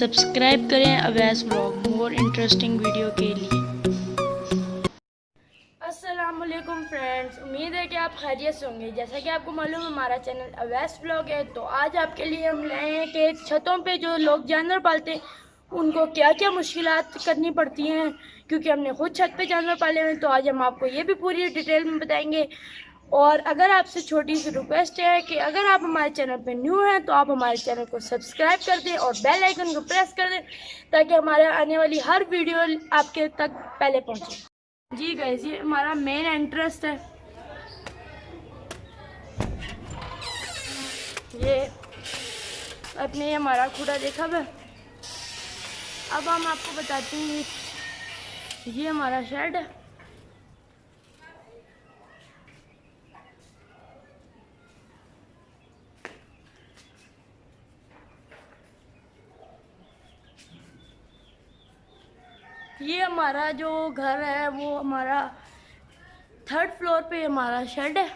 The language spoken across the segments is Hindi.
सब्सक्राइब करें Awais vlog more interesting video के लिए। अस्सलाम वालेकुम फ्रेंड्स, उम्मीद है कि आप खैरियत से होंगे। जैसा कि आपको मालूम हमारा चैनल अवैस व्लॉग है, तो आज आपके लिए हम लाए हैं कि छतों पे जो लोग जानवर पालते हैं उनको क्या क्या मुश्किलात करनी पड़ती हैं, क्योंकि हमने खुद छत पे जानवर पाले हैं। तो आज हम आपको ये भी पूरी डिटेल में बताएंगे। और अगर आपसे छोटी सी रिक्वेस्ट है कि अगर आप हमारे चैनल पे न्यू हैं तो आप हमारे चैनल को सब्सक्राइब कर दें और बेल आइकन को प्रेस कर दें, ताकि हमारे आने वाली हर वीडियो आपके तक पहले पहुंचे। जी गाइस, ये हमारा मेन एंट्रेंस है। ये अपने हमारा खुदा देखा हुआ। अब हम आपको बताते हैं, ये हमारा शेड है। ये हमारा जो घर है वो हमारा 3rd फ्लोर पे हमारा शेड है।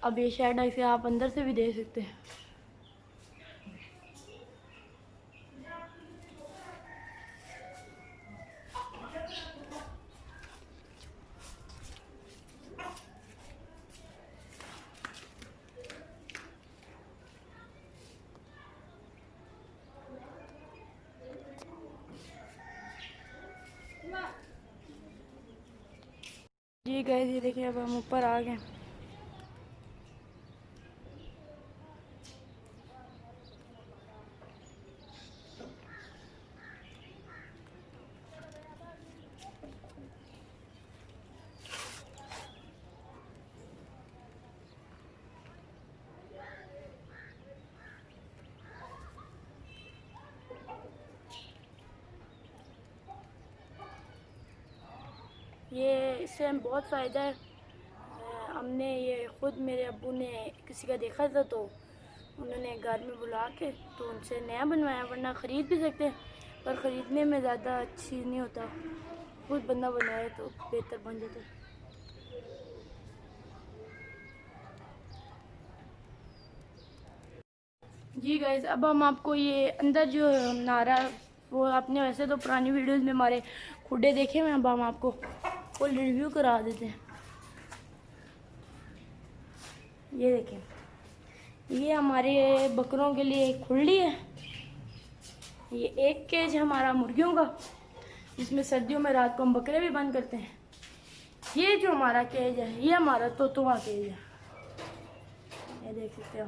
अब ये शेड ऐसे आप अंदर से भी देख सकते हैं। जी गाइस, ये देखिए अब हम ऊपर आ गए। ये इससे हमें बहुत फ़ायदा है। हमने ये ख़ुद मेरे अब्बू ने किसी का देखा था, तो उन्होंने घर में बुला के तो उनसे नया बनवाया। वरना ख़रीद भी सकते हैं, पर ख़रीदने में ज़्यादा अच्छी नहीं होता। खुद बंदा बनवाए तो बेहतर बन जाता है। जी गाइस, अब हम आपको ये अंदर जो नारा, वो आपने वैसे तो पुरानी वीडियोस में हमारे खुडे देखे हुए, अब हम आपको फुल रिव्यू करा देते हैं। ये देखें, ये हमारे बकरों के लिए एक खुली है। ये एक केज हमारा मुर्गियों का, जिसमें सर्दियों में रात को हम बकरे भी बंद करते हैं। ये जो हमारा केज है, ये हमारा तोतुआ केज है। ये देख सकते हो,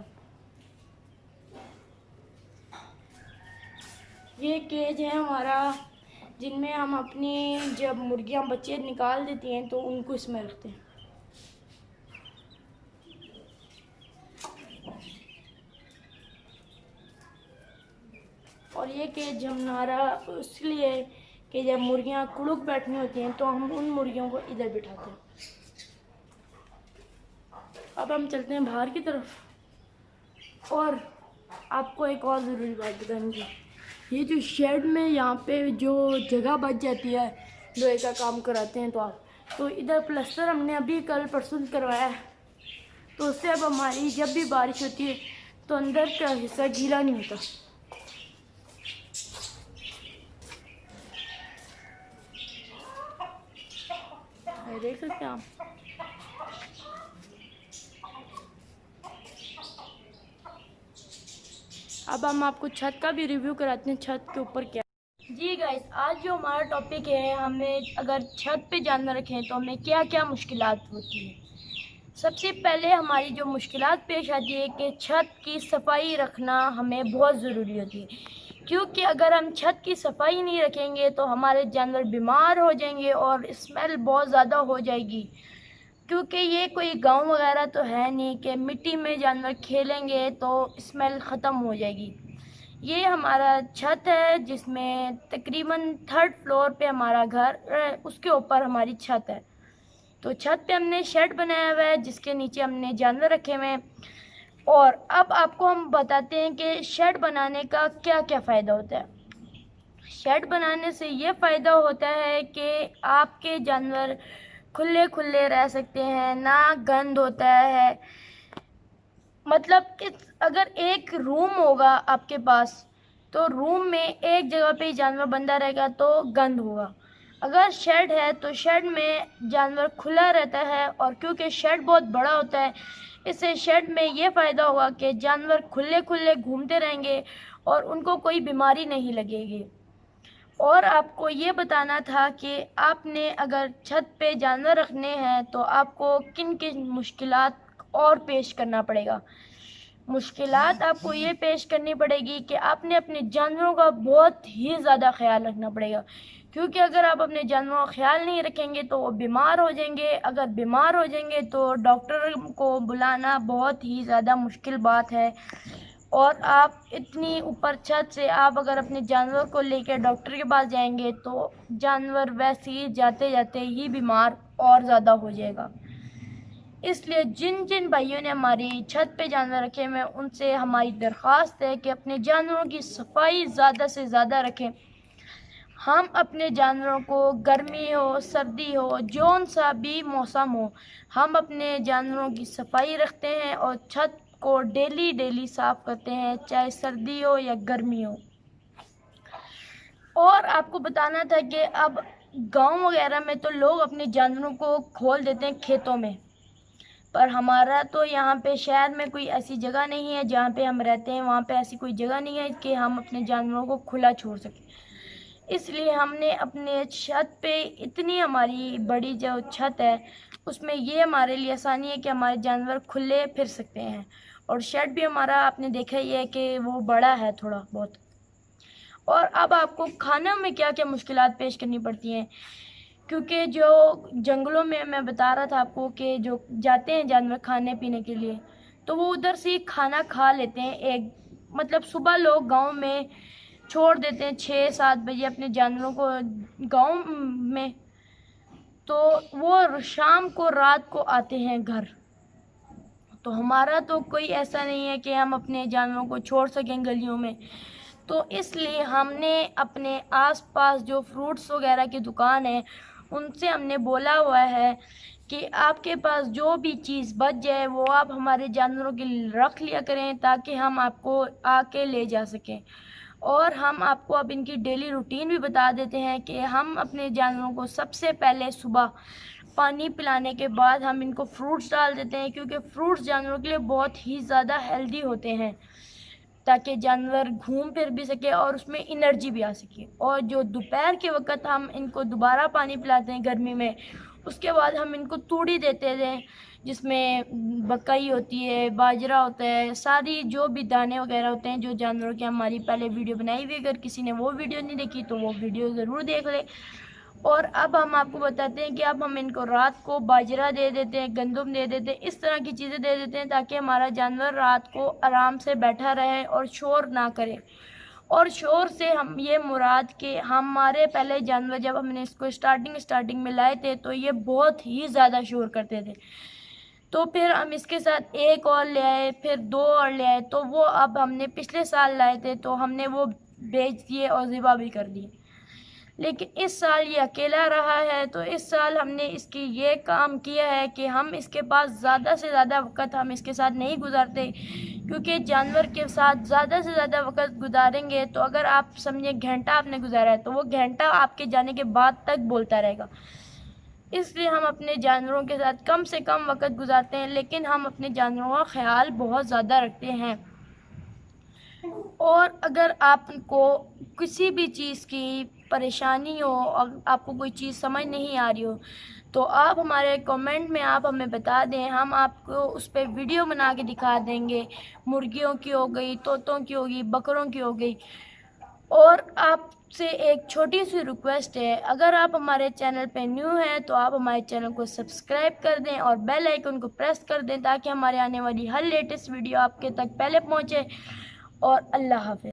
ये केज है हमारा, जिनमें हम अपनी जब मुर्गियां बच्चे निकाल देती हैं तो उनको इसमें रखते हैं। और ये केज हमारा इसलिए कि जब मुर्गियां कुड़ुक बैठनी होती हैं तो हम उन मुर्गियों को इधर बिठाते हैं। अब हम चलते हैं बाहर की तरफ। और आपको एक और ज़रूरी बात बताएंगे, ये जो शेड में यहाँ पे जो जगह बच जाती है, लोहे का काम कराते हैं तो आप, तो इधर प्लास्टर हमने अभी कल परसों करवाया है, तो उससे अब हमारी जब भी बारिश होती है तो अंदर का हिस्सा गीला नहीं होता। देख सकते हैं आप। अब हम आपको छत का भी रिव्यू कराते हैं, छत के ऊपर क्या। जी गाइस, आज जो हमारा टॉपिक है, हमें अगर छत पे जानवर रखें तो हमें क्या क्या मुश्किलात होती है। सबसे पहले हमारी जो मुश्किलात पेश आती है कि छत की सफाई रखना हमें बहुत ज़रूरी होती है, क्योंकि अगर हम छत की सफाई नहीं रखेंगे तो हमारे जानवर बीमार हो जाएंगे और स्मेल बहुत ज़्यादा हो जाएगी। क्योंकि ये कोई गांव वगैरह तो है नहीं कि मिट्टी में जानवर खेलेंगे तो स्मेल ख़त्म हो जाएगी। ये हमारा छत है, जिसमें तकरीबन 3rd फ्लोर पे हमारा घर है, उसके ऊपर हमारी छत है। तो छत पे हमने शेड बनाया हुआ है, जिसके नीचे हमने जानवर रखे हुए हैं। और अब आपको हम बताते हैं कि शेड बनाने का क्या क्या फ़ायदा होता है। शेड बनाने से ये फ़ायदा होता है कि आपके जानवर खुले खुले रह सकते हैं, ना गंद होता है। मतलब कि अगर एक रूम होगा आपके पास तो रूम में एक जगह पे ही जानवर बंधा रहेगा तो गंद होगा। अगर शेड है तो शेड में जानवर खुला रहता है, और क्योंकि शेड बहुत बड़ा होता है इससे शेड में ये फ़ायदा होगा कि जानवर खुले खुले घूमते रहेंगे और उनको कोई बीमारी नहीं लगेगी। और आपको ये बताना था कि आपने अगर छत पे जानवर रखने हैं तो आपको किन किन मुश्किलात और पेश करना पड़ेगा। मुश्किलात आपको ये पेश करनी पड़ेगी कि आपने अपने जानवरों का बहुत ही ज़्यादा ख्याल रखना पड़ेगा, क्योंकि अगर आप अपने जानवरों का ख्याल नहीं रखेंगे तो वो बीमार हो जाएंगे। अगर बीमार हो जाएंगे तो डॉक्टर को बुलाना बहुत ही ज़्यादा मुश्किल बात है। और आप इतनी ऊपर छत से आप अगर अपने जानवर को लेकर डॉक्टर के पास जाएंगे तो जानवर वैसे ही जाते जाते ही बीमार और ज़्यादा हो जाएगा। इसलिए जिन जिन भाइयों ने हमारी छत पे जानवर रखे हुए उनसे हमारी दरख्वास्त है कि अपने जानवरों की सफाई ज़्यादा से ज़्यादा रखें। हम अपने जानवरों को गर्मी हो सर्दी हो जौन सा भी मौसम हो, हम अपने जानवरों की सफाई रखते हैं और छत को डेली साफ़ करते हैं, चाहे सर्दी हो या गर्मी हो। और आपको बताना था कि अब गांव वगैरह में तो लोग अपने जानवरों को खोल देते हैं खेतों में, पर हमारा तो यहाँ पे शहर में कोई ऐसी जगह नहीं है, जहाँ पे हम रहते हैं वहाँ पे ऐसी कोई जगह नहीं है कि हम अपने जानवरों को खुला छोड़ सकें। इसलिए हमने अपने छत पे, इतनी हमारी बड़ी जो छत है उसमें ये हमारे लिए आसानी है कि हमारे जानवर खुले फिर सकते हैं। और शेड भी हमारा आपने देखा ही है कि वो बड़ा है थोड़ा बहुत। और अब आपको खाना में क्या क्या मुश्किलात पेश करनी पड़ती हैं, क्योंकि जो जंगलों में मैं बता रहा था आपको कि जो जाते हैं जानवर खाने पीने के लिए तो वो उधर से खाना खा लेते हैं। एक मतलब सुबह लोग गांव में छोड़ देते हैं 6-7 बजे अपने जानवरों को गांव में, तो वो शाम को रात को आते हैं घर। तो हमारा तो कोई ऐसा नहीं है कि हम अपने जानवरों को छोड़ सकें गलियों में, तो इसलिए हमने अपने आसपास जो फ्रूट्स वगैरह की दुकान है उनसे हमने बोला हुआ है कि आपके पास जो भी चीज़ बच जाए वो आप हमारे जानवरों के लिए रख लिया करें, ताकि हम आपको आके ले जा सकें। और हम आपको अब इनकी डेली रूटीन भी बता देते हैं कि हम अपने जानवरों को सबसे पहले सुबह पानी पिलाने के बाद हम इनको फ्रूट्स डाल देते हैं, क्योंकि फ्रूट्स जानवरों के लिए बहुत ही ज़्यादा हेल्दी होते हैं, ताकि जानवर घूम फिर भी सके और उसमें एनर्जी भी आ सके। और जो दोपहर के वक्त हम इनको दोबारा पानी पिलाते हैं गर्मी में, उसके बाद हम इनको तूड़ी देते हैं जिसमें मकई होती है, बाजरा होता है, सारी जो भी दाने वगैरह होते हैं जो जानवरों की हमारी पहले वीडियो बनाई हुई, अगर किसी ने वो वीडियो नहीं देखी तो वो वीडियो ज़रूर देख ले। और अब हम आपको बताते हैं कि अब हम इनको रात को बाजरा दे देते हैं, गंदम दे देते हैं, इस तरह की चीज़ें दे देते हैं ताकि हमारा जानवर रात को आराम से बैठा रहे और शोर ना करे। और शोर से हम ये मुराद कि हमारे पहले जानवर जब हमने इसको स्टार्टिंग में लाए थे तो ये बहुत ही ज़्यादा शोर करते थे, तो फिर हम इसके साथ एक और ले आए, फिर 2 और ले आए, तो वो अब हमने पिछले साल लाए थे तो हमने वो बेच दिए और ज़िबा भी कर दिए। लेकिन इस साल ये अकेला रहा है, तो इस साल हमने इसकी ये काम किया है कि हम इसके पास ज़्यादा से ज़्यादा वक्त हम इसके साथ नहीं गुजारते, क्योंकि जानवर के साथ ज़्यादा से ज़्यादा वक्त गुजारेंगे तो अगर आप समझे घंटा आपने गुजारा है तो वो घंटा आपके जाने के बाद तक बोलता रहेगा। इसलिए हम अपने जानवरों के साथ कम से कम वक्त गुजारते हैं, लेकिन हम अपने जानवरों का ख्याल बहुत ज़्यादा रखते हैं। और अगर आपको किसी भी चीज़ की परेशानी हो और आपको कोई चीज़ समझ नहीं आ रही हो तो आप हमारे कमेंट में आप हमें बता दें, हम आपको उस पर वीडियो बना के दिखा देंगे। मुर्गियों की हो गई, तोतों की होगी, बकरों की हो गई। और आपसे एक छोटी सी रिक्वेस्ट है, अगर आप हमारे चैनल पे न्यू हैं तो आप हमारे चैनल को सब्सक्राइब कर दें और बेल आइकन को प्रेस कर दें ताकि हमारे आने वाली हर लेटेस्ट वीडियो आपके तक पहले पहुंचे। और अल्लाह हाफ़िज़।